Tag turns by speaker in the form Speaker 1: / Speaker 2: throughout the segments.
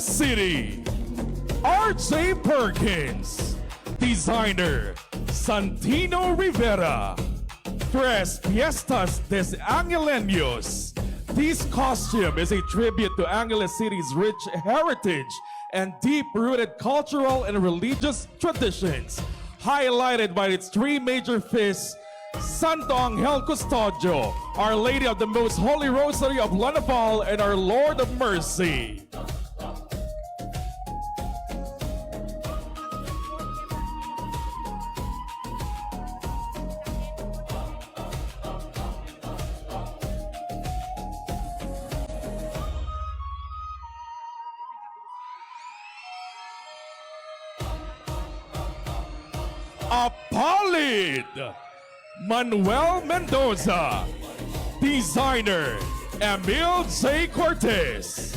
Speaker 1: Angeles City, RJ Perkins. Designer, Santino Rivera. Tres Fiestas des Angeleños. This costume is a tribute to Angeles City's rich heritage and deep-rooted cultural and religious traditions, highlighted by its three major feasts: Santo Angel Custodio, Our Lady of the Most Holy Rosary of Lanaval, and Our Lord of Mercy. Apolid, Manuel Mendoza. Designer, Emil J. Cortez.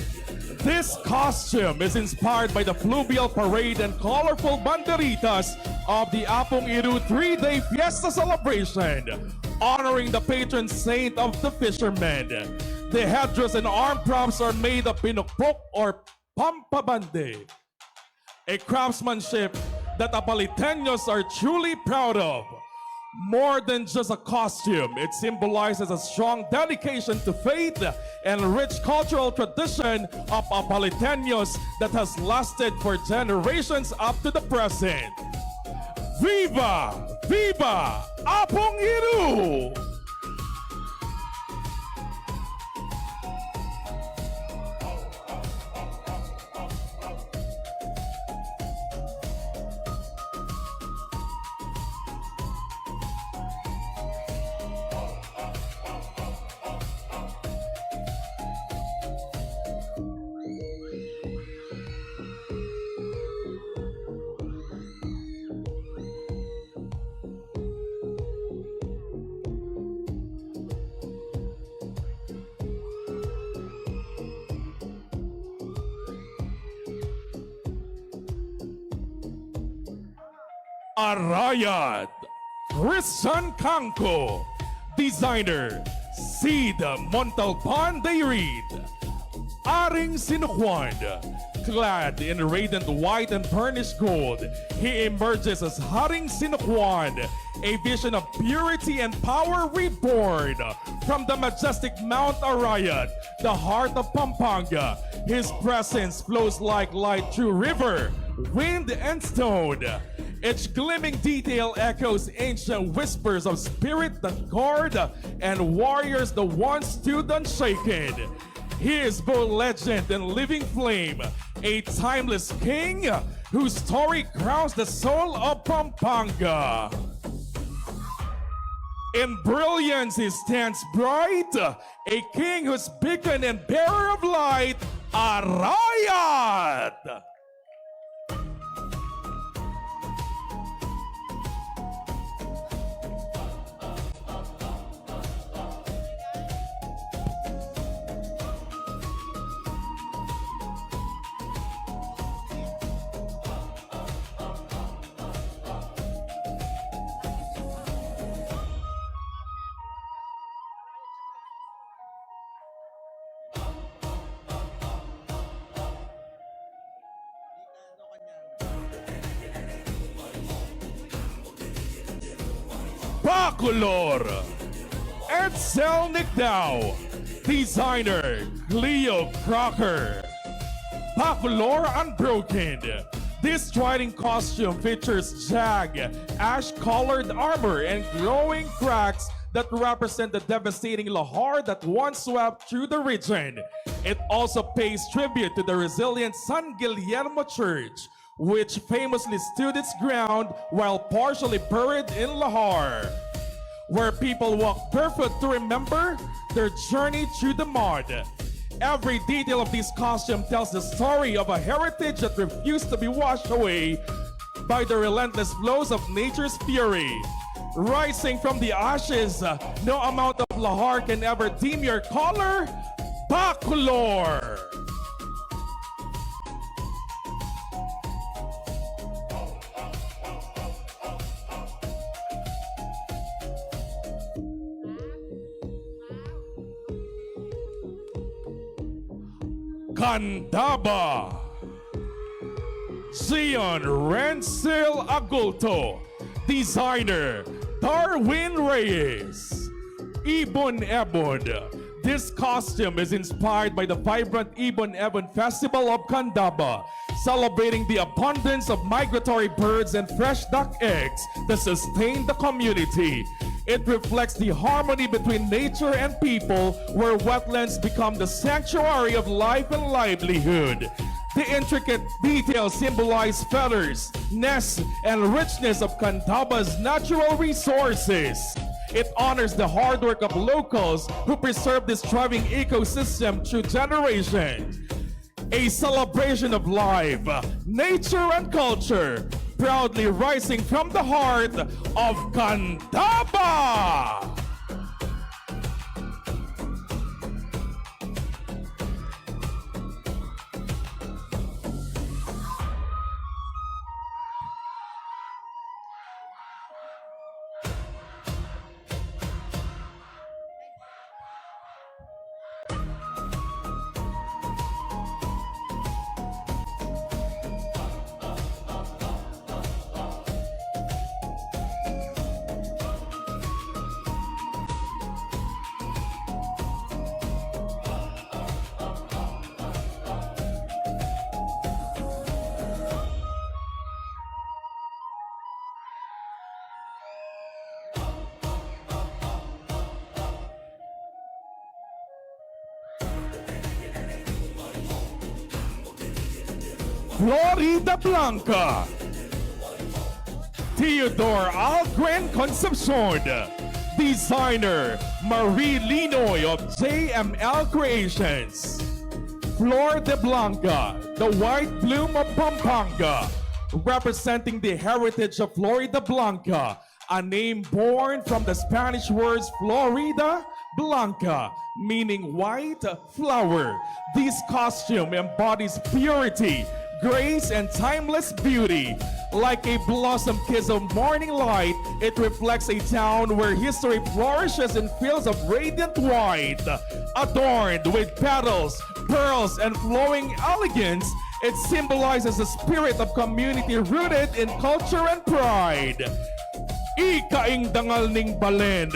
Speaker 1: This costume is inspired by the fluvial parade and colorful banderitas of the Apong Iru 3-day fiesta celebration, honoring the patron saint of the fishermen. The headdress and arm props are made of pinukpok or pampabande, a craftsmanship that Apoliteños are truly proud of. More than just a costume, it symbolizes a strong dedication to faith and rich cultural tradition of Apoliteños that has lasted for generations up to the present. Viva! Viva! Apong Iru! Arayat, Christian Canco. Designer, Sid Montalban de Reed. Aring Sinuquan. Clad in radiant white and burnished gold, he emerges as Haring Sinuquan, a vision of purity and power reborn. From the majestic Mount Arayat, the heart of Pampanga, his presence flows like light through river, wind, and stone. Each gleaming detail echoes ancient whispers of spirit that guard and warriors that once stood unshaken. He is both legend and living flame, a timeless king whose story crowns the soul of Pampanga. In brilliance he stands bright, a king who's beacon and bearer of light, Arayat! Bacolor, Edsel Nicdao. Designer, Cleo Crocker. Bacolor Unbroken. This striding costume features ash-colored armor and glowing cracks that represent the devastating lahar that once swept through the region. It also pays tribute to the resilient San Guillermo Church, which famously stood its ground while partially buried in lahar, where people walk barefoot to remember their journey through the mud. Every detail of this costume tells the story of a heritage that refused to be washed away by the relentless flows of nature's fury. Rising from the ashes, no amount of lahar can ever dim your color. Bacolor! Candaba, Zion Rensil Agulto. Designer Darwin Reyes. Ibon Ebon. This costume is inspired by the vibrant Ibon Ebon Festival of Candaba, celebrating the abundance of migratory birds and fresh duck eggs that sustain the community. It reflects the harmony between nature and people, where wetlands become the sanctuary of life and livelihood. The intricate details symbolize feathers, nests, and richness of Candaba's natural resources. It honors the hard work of locals who preserve this thriving ecosystem through generations. A celebration of life, nature, and culture, proudly rising from the heart of Candaba! Florida Blanca. Theodore Algren Concepcion. Designer Marie Linoy of JML Creations. Flor de Blanca, the white bloom of Pampanga, representing the heritage of Florida Blanca, a name born from the Spanish words Florida Blanca, meaning white flower. This costume embodies purity, grace, and timeless beauty. Like a blossom kiss of morning light, it reflects a town where history flourishes in fields of radiant white. Adorned with petals, pearls, and flowing elegance, it symbolizes a spirit of community rooted in culture and pride. Ikaing dangal ning balen,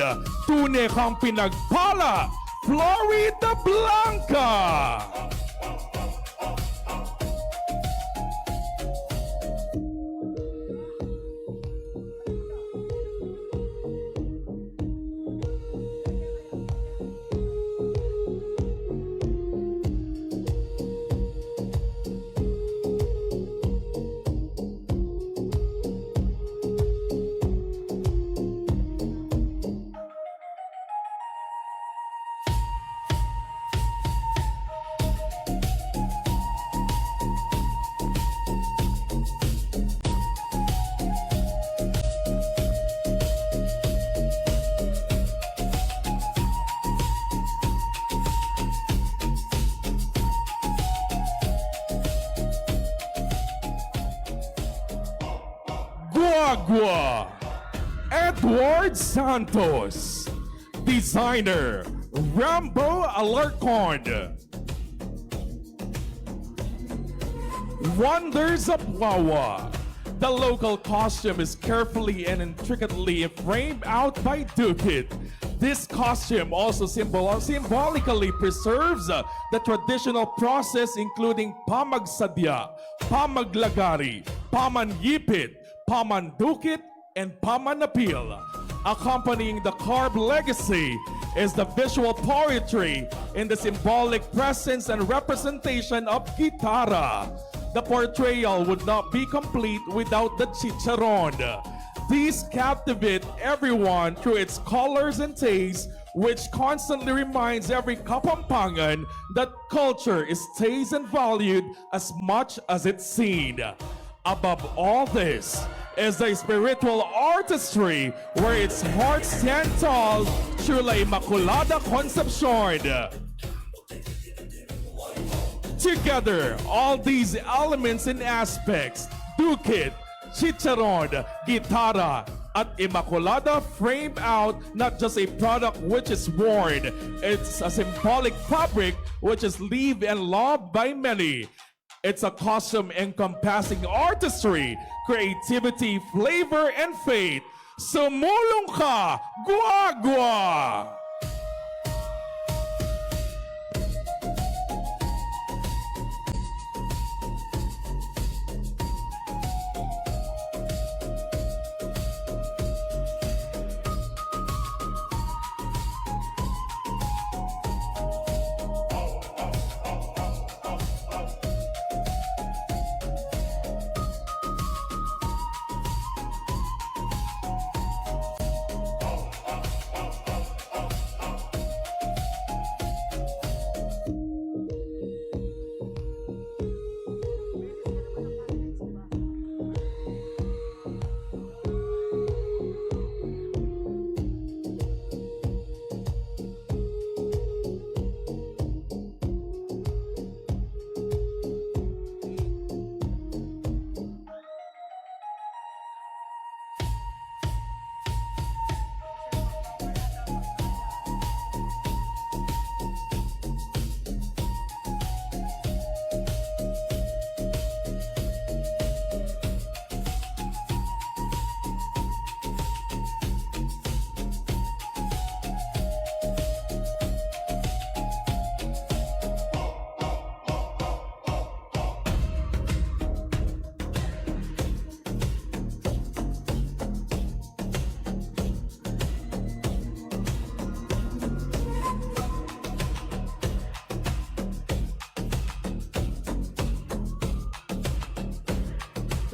Speaker 1: tune kang pinagpala, Florida Blanca! Guagua. Edward Santos. Designer Rambo Alarcon. Wonders of Wawa. The local costume is carefully and intricately framed out by Dukit. This costume also symbolically preserves the traditional process, including pamagsadya, pamaglagari, pamanyipit, pamandukit, and pamanapil. Accompanying the carved legacy is the visual poetry in the symbolic presence and representation of Gitara. The portrayal would not be complete without the chicharon. These captivate everyone through its colors and taste, which constantly reminds every Kapampangan that culture is tasted and valued as much as it's seen. Above all this is the spiritual artistry where its heart stands tall through La Immaculada Concepcion. Together, all these elements and aspects, Dukit, Chicharon, Gitara, at Immaculada frame out not just a product which is worn, it's a symbolic fabric which is lived and loved by many. It's a costume encompassing artistry, creativity, flavor, and faith. Sumulong ka, gwa-gwa!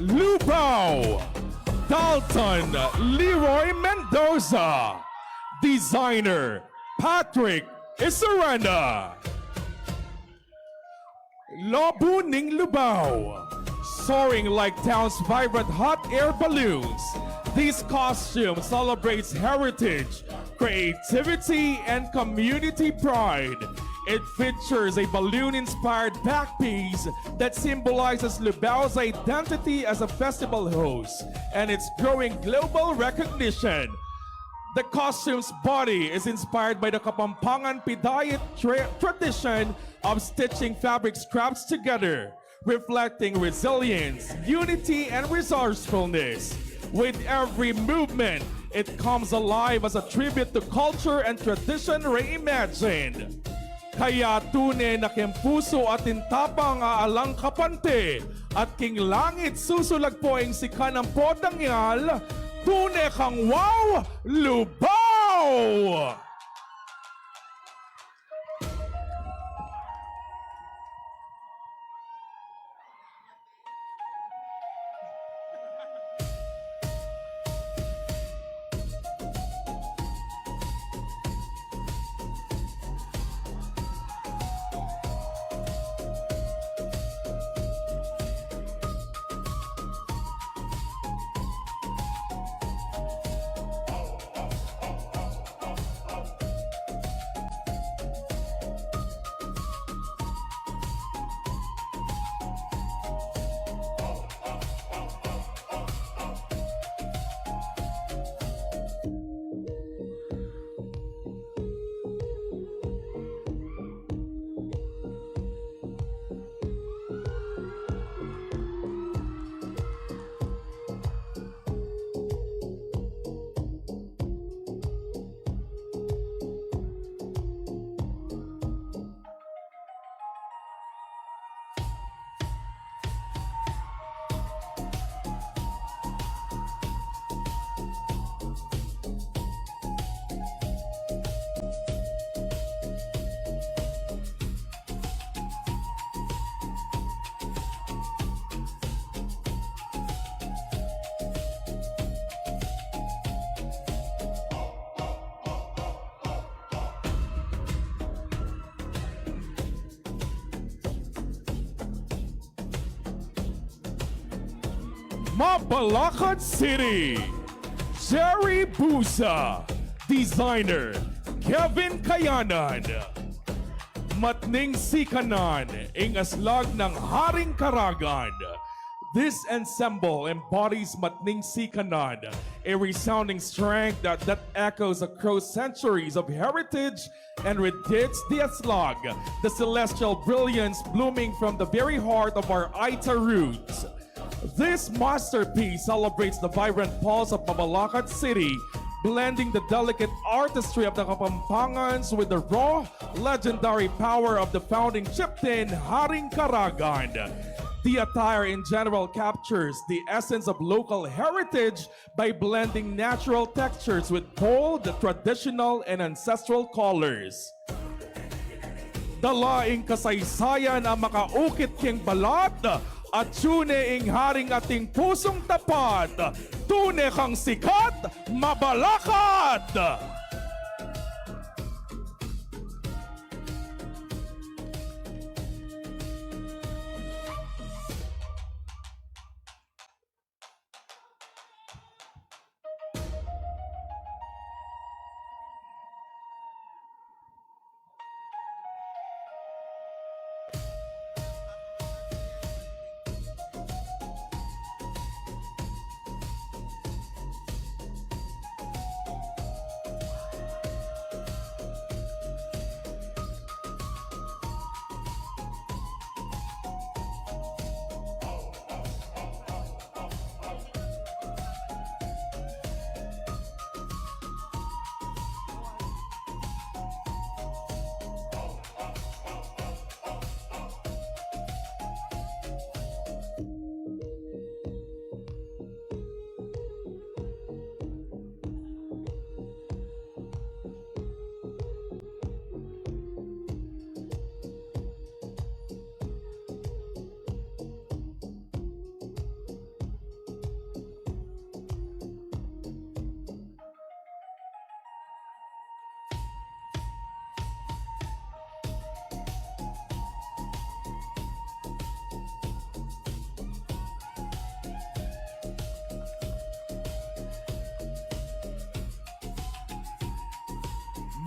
Speaker 1: Lubao, Dalton Leroy Mendoza, designer Patrick Isuranda, Labuning Lubao, soaring like town's vibrant hot air balloons. This costume celebrates heritage, creativity, and community pride. It features a balloon-inspired backpiece that symbolizes Lubao's identity as a festival host and its growing global recognition. The costume's body is inspired by the Kapampangan Pidayat tradition of stitching fabric scraps together, reflecting resilience, unity, and resourcefulness. With every movement, it comes alive as a tribute to culture and tradition reimagined. Kaya tunay na kempuso at intapang aalang kapante at king langit susulagpoing si kanang podangyal, tunay kang wow, Lubao! Mabalacat City, Jerry Busa, designer Kevin Kayanan, Matning Sikanan, ing aslag ng Haring Karagan, This ensemble embodies matning sikanan, a resounding strength that echoes across centuries of heritage and radiates the aslag, the celestial brilliance blooming from the very heart of our Aita roots. This masterpiece celebrates the vibrant pulse of Mabalacat City, blending the delicate artistry of the Kapampangans with the raw, legendary power of the founding chieftain Haring Karagan. The attire in general captures the essence of local heritage by blending natural textures with bold, traditional, and ancestral colors. Dalaing kasaysayan ang makaukit king balat at tune-ing haring ating pusong tapat. Tune kang sikat, mabalakat!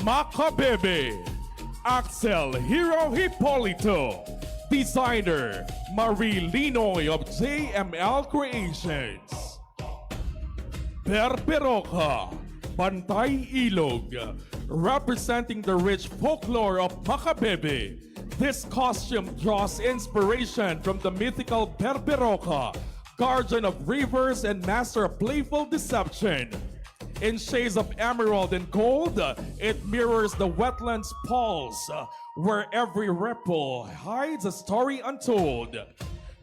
Speaker 1: Makabebe, Axel Hero Hipolito, designer Marie Linoy of JML Creations. Berberoka, Bantay Ilog, representing the rich folklore of Makabebe. This costume draws inspiration from the mythical Berberoka, guardian of rivers and master of playful deception. In shades of emerald and gold, it mirrors the wetland's pulse, where every ripple hides a story untold.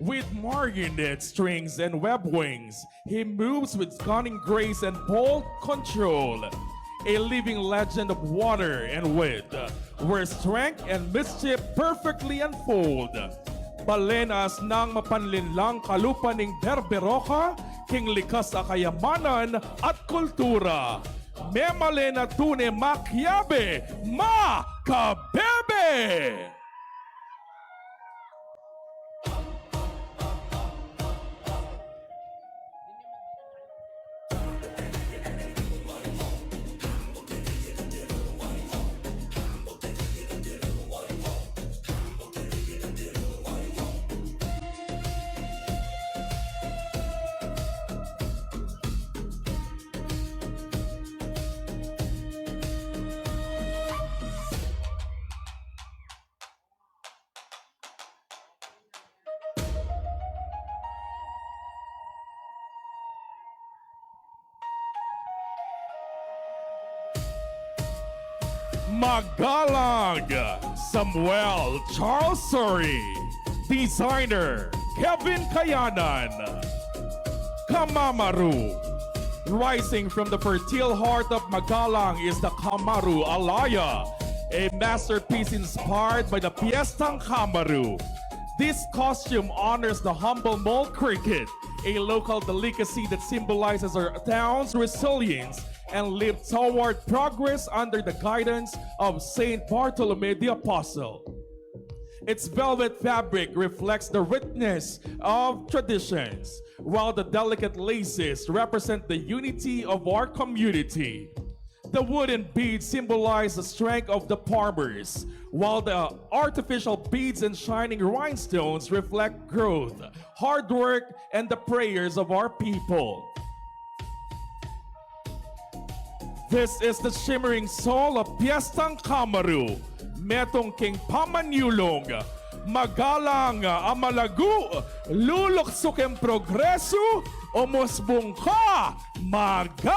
Speaker 1: With marionette strings and web wings, he moves with cunning grace and bold control. A living legend of water and wit, where strength and mischief perfectly unfold. Balenas ng mapanlinlang kalupaning Berberoka, king likas a kayamanan at kultura. Memalena tune makyabe, makabebe! Magalang, Samuel Charles Surrey, designer Kevin Kayanan. Kamamaru, rising from the fertile heart of Magalang is the Kamaru Alaya, a masterpiece inspired by the Piestang Kamaru. This costume honors the humble mole cricket, a local delicacy that symbolizes our town's resilience and live toward progress under the guidance of Saint Bartolome the Apostle. Its velvet fabric reflects the richness of traditions, while the delicate laces represent the unity of our community. The wooden beads symbolize the strength of the farmers, while the artificial beads and shining rhinestones reflect growth, hard work, and the prayers of our people. This is the shimmering soul of Piestang Kamaru, Metong King Pamanyulong, Magalang Amalagu, Luluksuk ang progreso, umusbong ka, magalang!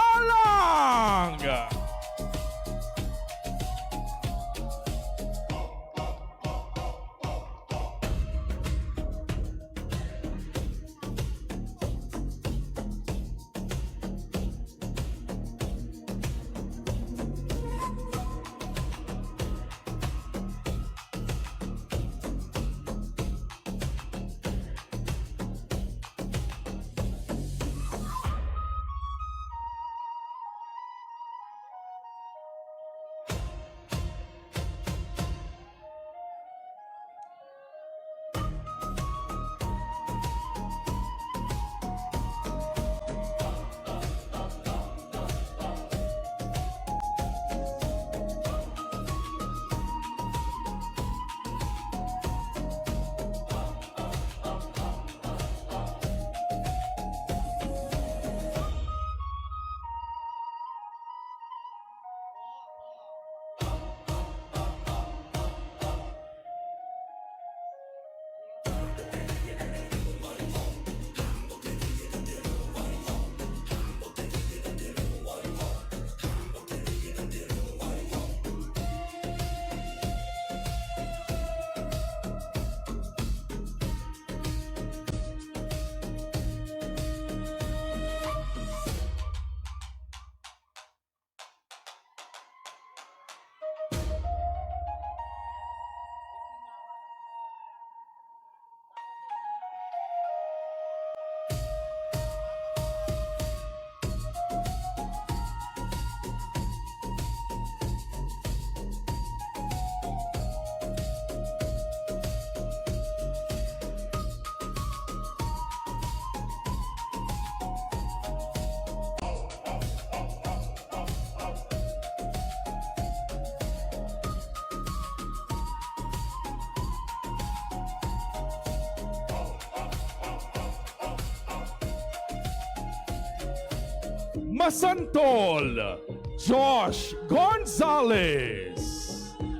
Speaker 1: Masantol, Josh Gonzalez.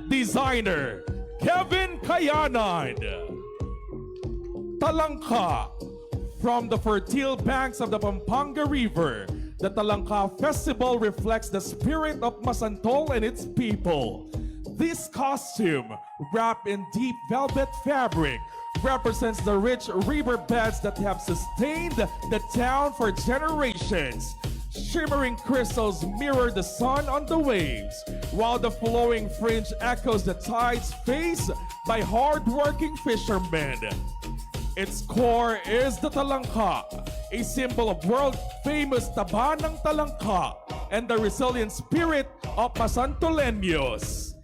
Speaker 1: Designer, Kevin Kayanan. Talangka, from the fertile banks of the Pampanga River, the Talangka Festival reflects the spirit of Masantol and its people. This costume, wrapped in deep velvet fabric, represents the rich riverbeds that have sustained the town for generations. Shimmering crystals mirror the sun on the waves, while the flowing fringe echoes the tide's face by hard-working fishermen. Its core is the talangka, a symbol of world-famous taba ng talangka and the resilient spirit of Masantoleños.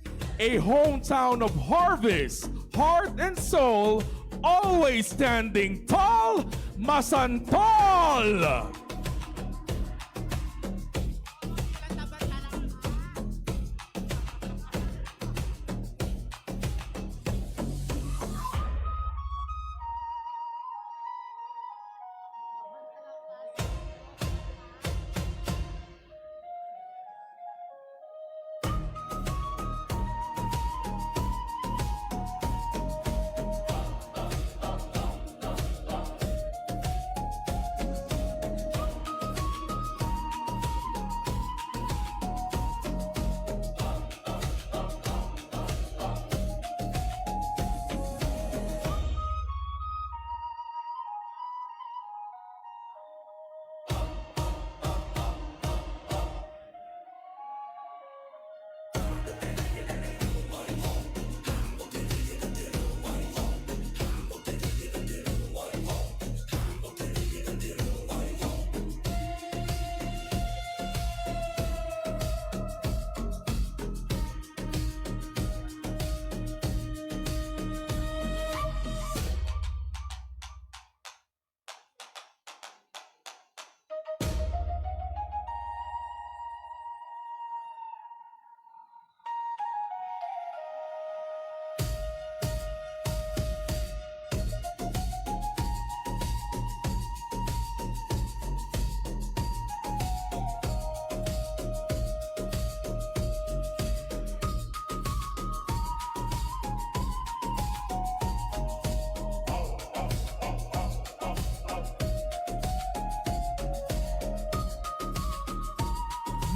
Speaker 1: A hometown of harvest, heart and soul, always standing tall, Masantol!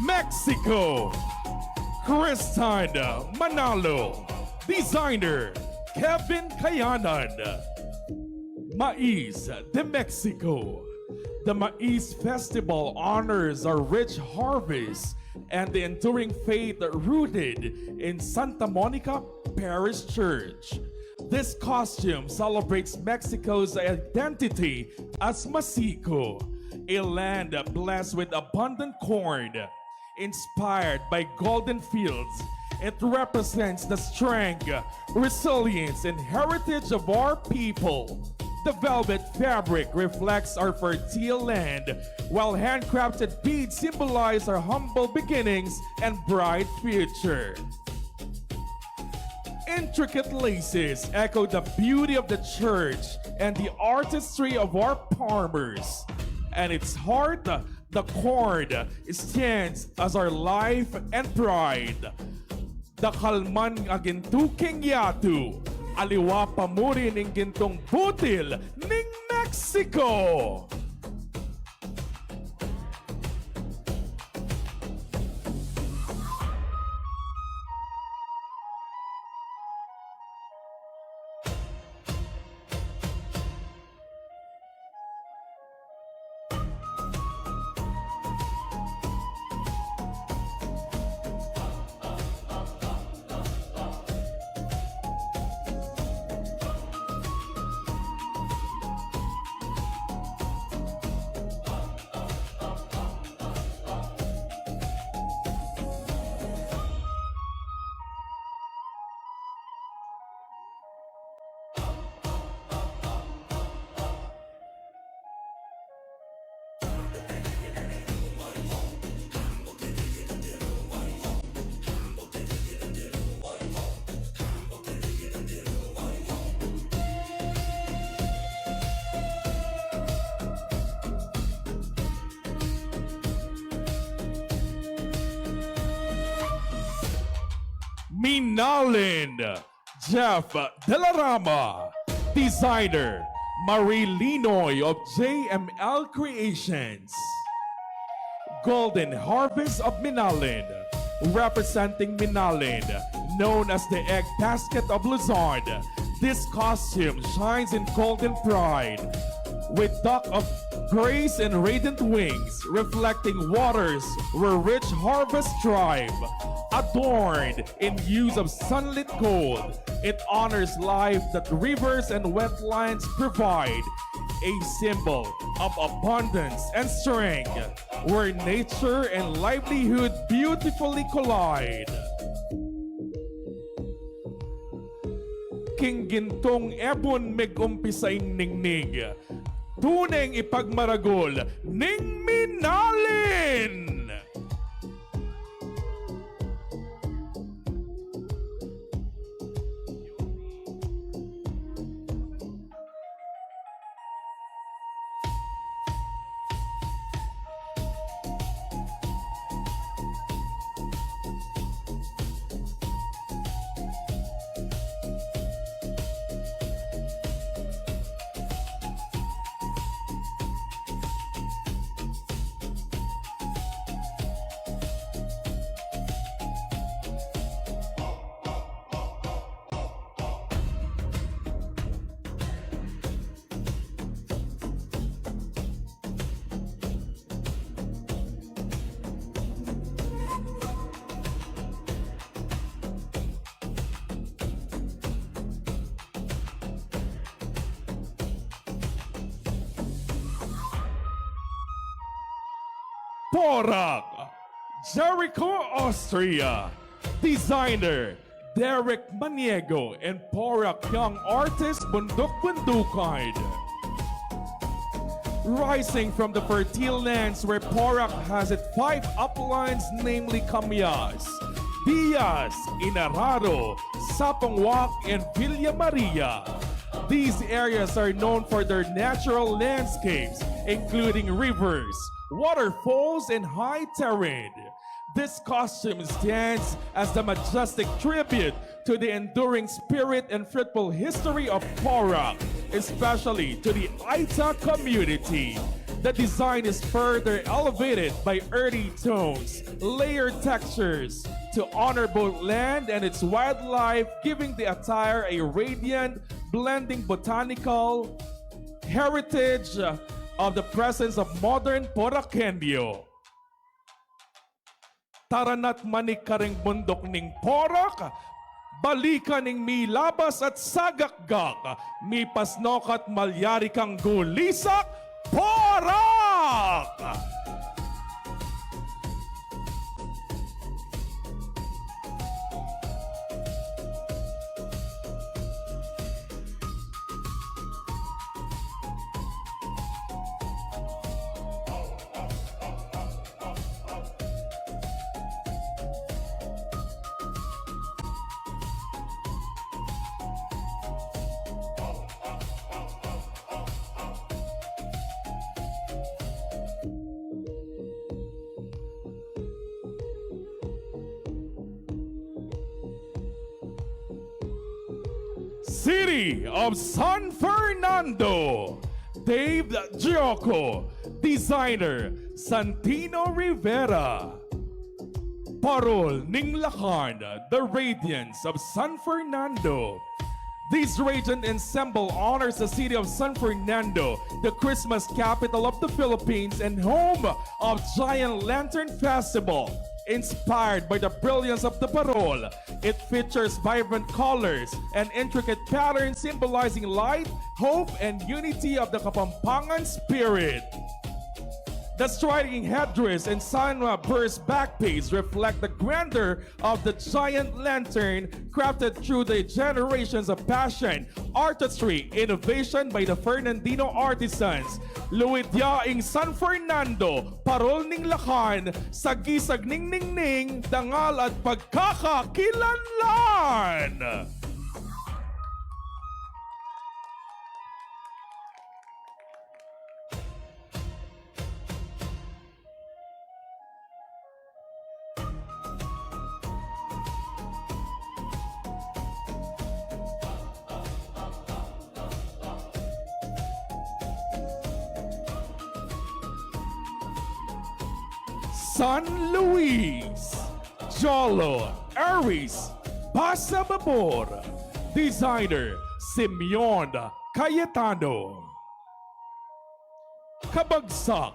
Speaker 1: Mexico. Kristan Manalo. Designer, Kevin Kayanan. Mais de Mexico. The Mais Festival honors our rich harvest and the enduring faith rooted in Santa Monica Parish Church. This costume celebrates Mexico's identity as Masico, a land blessed with abundant corn. Inspired by golden fields, it represents the strength, resilience, and heritage of our people. The velvet fabric reflects our fertile land, while handcrafted beads symbolize our humble beginnings and bright future. Intricate laces echo the beauty of the church and the artistry of our farmers. And its heart, the corn, stands as our life and pride. The kalman agintuking yatu, aliwa pamurin ng gintong butil ng Mexico. Minalin, Jeff Delarama. Designer, Marie Linoy of JML Creations. Golden Harvest of Minalin, representing Minalin, known as the egg basket of Luzon. This costume shines in golden pride, with duck of grace and radiant wings, reflecting waters where rich harvests thrive. Adorned in hues of sunlit gold, it honors life that rivers and wetlands provide, a symbol of abundance and strength, where nature and livelihood beautifully collide. King gintong ebon megumpisaing ningning, tuneng ipagmaragol ning Minalin! Porak, Jericho, Austria. Designer, Derek Maniego and Porak Young Artist Bundok Bundukide. Rising from the fertile lands where Porak has its 5 uplines, namely Camillas, Diaz, Inararo, Sapongwak, and Villa Maria. These areas are known for their natural landscapes, including rivers, waterfalls, and high terrain. This costume stands as the majestic tribute to the enduring spirit and fruitful history of Porak, especially to the Aita community. The design is further elevated by earthy tones, layered textures to honor both land and its wildlife, giving the attire a radiant, blending botanical heritage of the presence of modern Poraquenyo. Taranat manik karing bundok ning Porak, balikan ning milabas at sagakgak, mipasnok at malyari kang gulisak, Porak! City of San Fernando, Dave Gioco, designer Santino Rivera. Parol ning Lakan, the radiance of San Fernando. This radiant ensemble honors the city of San Fernando, the Christmas capital of the Philippines and home of Giant Lantern Festival. Inspired by the brilliance of the parol, it features vibrant colors and intricate patterns symbolizing light, hope, and unity of the Kapampangan spirit. The striking headdress and sunburst backpiece reflect the grandeur of the giant lantern crafted through the generations of passion, artistry, innovation by the Fernandino artisans. Luwidyaing San Fernando, parol ning Lakan, sagisag ning ningning, dangal at pagkakakilanlan! San Luis, Jolo, Aries, Basa Babor, designer Simeon Cayetano. Kabagsak,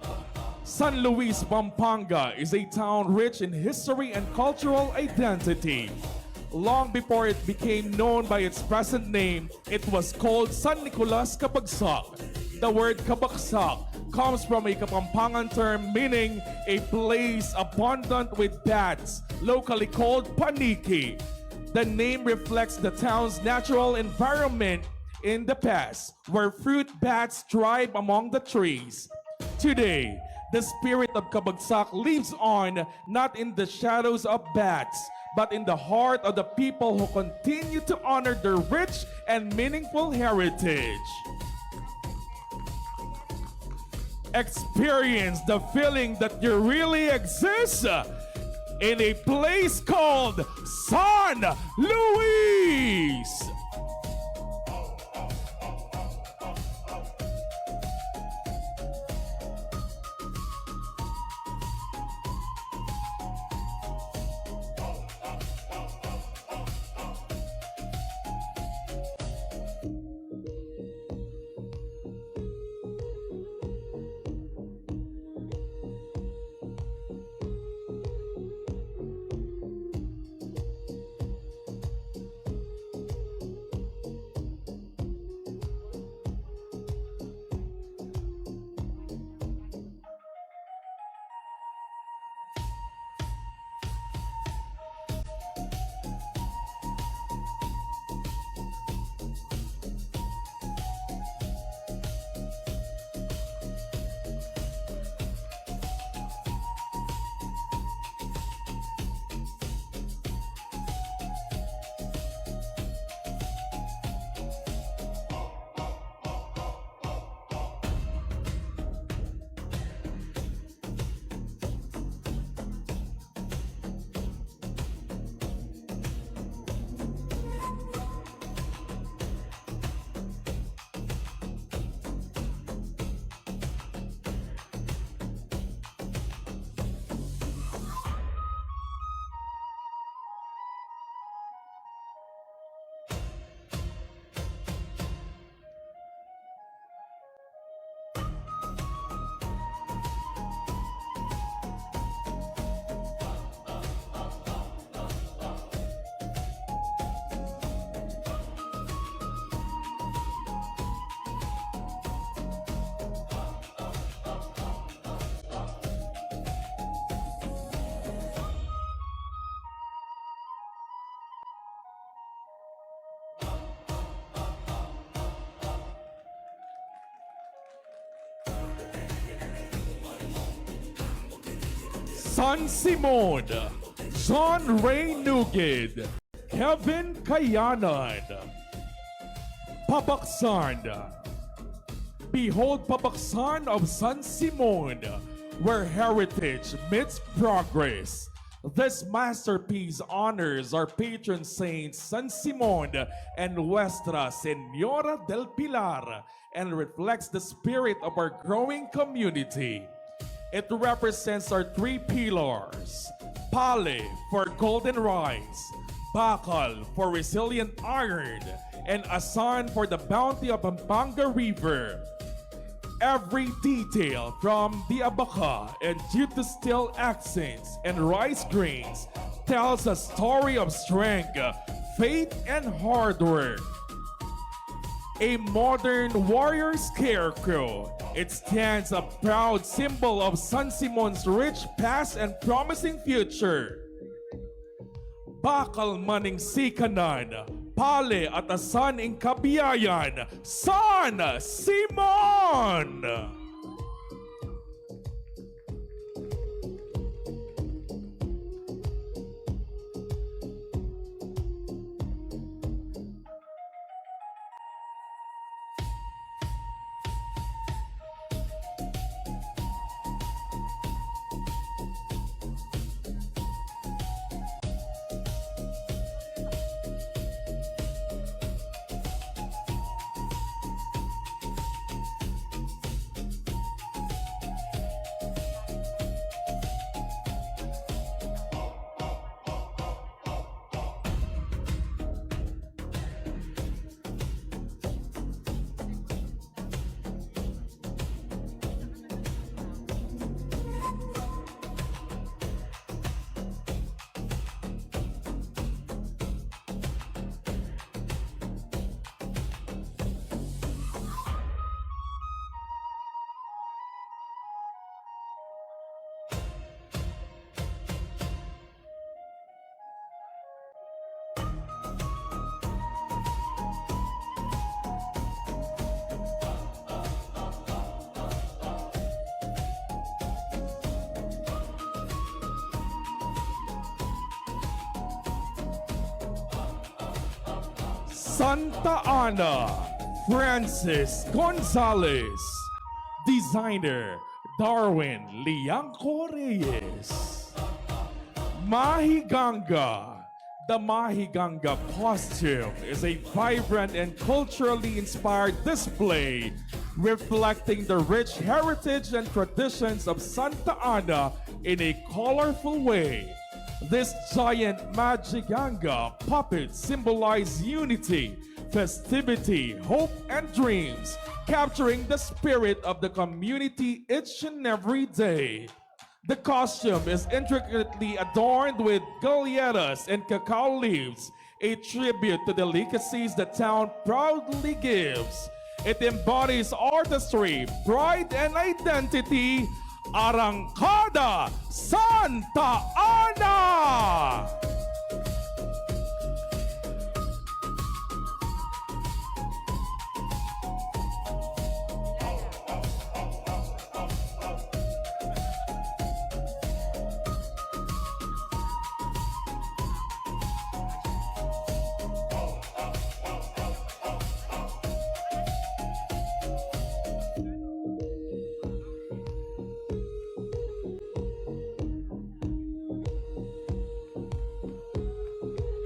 Speaker 1: San Luis, Pampanga is a town rich in history and cultural identity. Long before it became known by its present name, it was called San Nicolas Kabagsak. The word Kabagsak comes from a Kapampangan term meaning a place abundant with bats, locally called paniki. The name reflects the town's natural environment in the past, where fruit bats thrive among the trees. Today, the spirit of Kabagsak lives on not in the shadows of bats, but in the heart of the people who continue to honor their rich and meaningful heritage. Experience the feeling that you really exist in a place called San Luis. San Simon, John Ray Nugid, Kevin Kayanan. Pabaksan. Behold Pabaksan of San Simon, where heritage meets progress. This masterpiece honors our patron saints San Simon and Nuestra Senora del Pilar and reflects the spirit of our growing community. It represents our three pillars: Pale for golden rice, Bakal for resilient iron, and Asan for the bounty of Pampanga River. Every detail from the abaca and jute steel accents and rice grains tells a story of strength, faith, and hard work. A modern warrior scarecrow, it stands a proud symbol of San Simon's rich past and promising future. Bakal maning sikanan, Pale at Asan ing kabiyayan, San Simon! Santa Ana, Francis Gonzalez. Designer, Darwin Lianco Reyes. Mahiganga. The Mahiganga costume is a vibrant and culturally inspired display reflecting the rich heritage and traditions of Santa Ana in a colorful way. This giant Magiganga puppet symbolizes unity, festivity, hope, and dreams, capturing the spirit of the community each and every day. The costume is intricately adorned with galletas and cacao leaves, a tribute to the delicacies the town proudly gives. It embodies artistry, pride, and identity. Arrancada Santa Ana!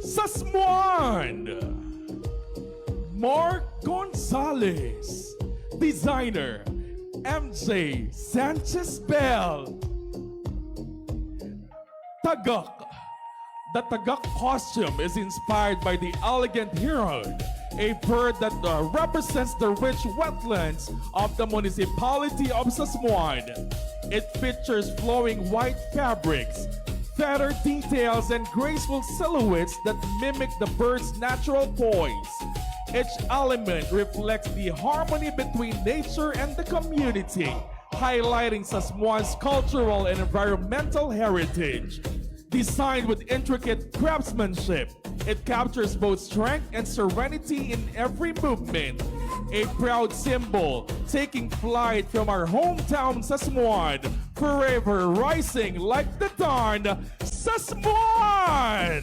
Speaker 1: Sasmuan! Mark Gonzalez. Designer, MJ Sanchez Bell. Tagak. The Tagak costume is inspired by the elegant heron, a bird that represents the rich wetlands of the municipality of Sasmuan. It features flowing white fabrics, feather details, and graceful silhouettes that mimic the bird's natural poise. Each element reflects the harmony between nature and the community, highlighting Sasmuan's cultural and environmental heritage. Designed with intricate craftsmanship, it captures both strength and serenity in every movement. A proud symbol taking flight from our hometown Sasmuan, forever rising like the dawn sa swan.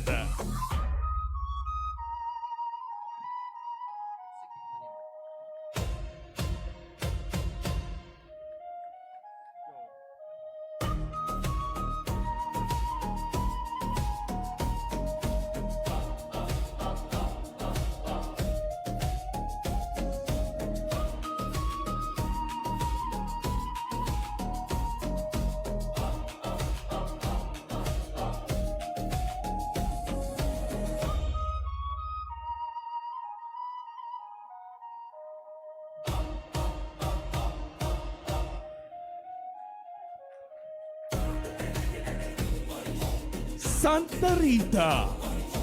Speaker 1: Santa Rita,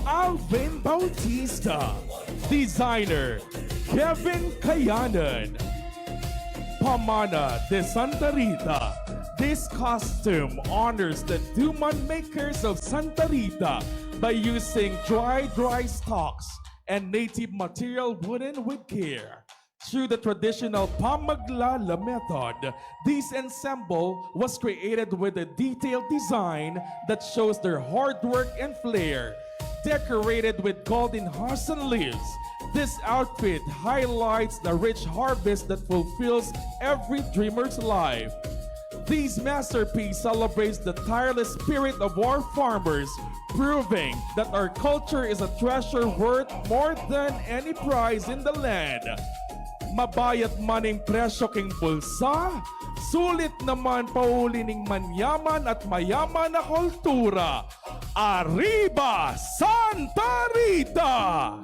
Speaker 1: Alvin Bautista, designer Kevin Kayanan, Pamana de Santa Rita. This costume honors the Duman makers of Santa Rita by using dry stalks and native material woven with care. Through the traditional pamaglala method, this ensemble was created with a detailed design that shows their hard work and flair. Decorated with golden hearts and leaves, this outfit highlights the rich harvest that fulfills every dreamer's life. This masterpiece celebrates the tireless spirit of our farmers, proving that our culture is a treasure worth more than any prize in the land. Mabayat maning presyo king bulsa, sulit naman pauli ning manyaman at mayaman na kultura. Arriba, Santa Rita!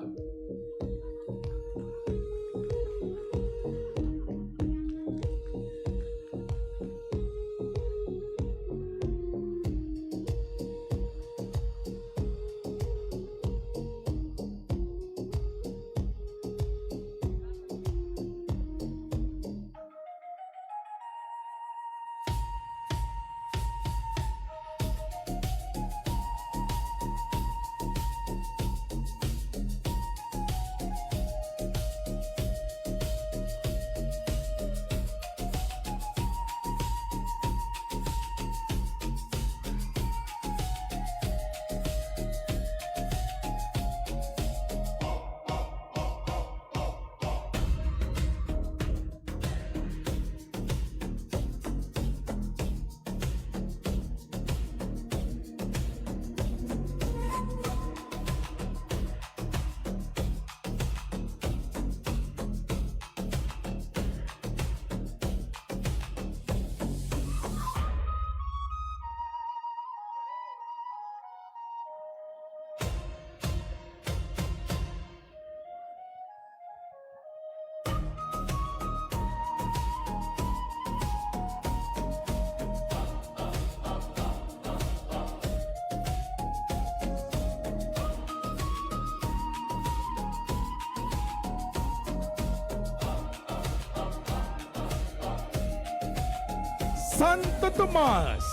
Speaker 1: Santo Tomas,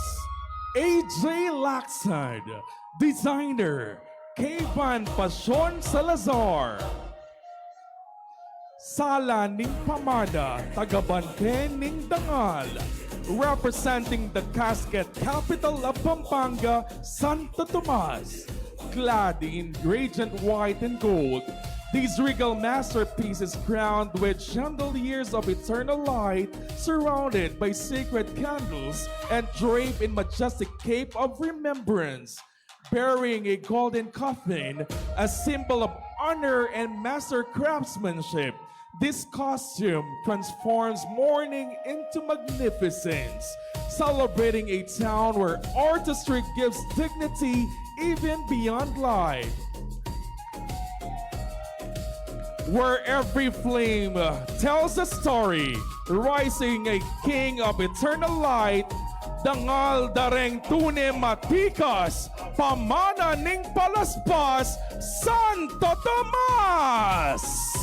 Speaker 1: AJ Laxad, designer Kevin Pasion Salazar. Sala ning Pamada, tagabante ning Dangal, representing the casket capital of Pampanga, Santo Tomas. Clad in gradient white and gold, these regal masterpieces crowned with chandeliers of eternal light, surrounded by sacred candles and draped in majestic cape of remembrance, bearing a golden coffin, a symbol of honor and master craftsmanship. This costume transforms mourning into magnificence, celebrating a town where artistry gives dignity even beyond life. Where every flame tells a story, rising a king of eternal light, dangal dareng tune matikas, pamana ning palaspas, Santo Tomas!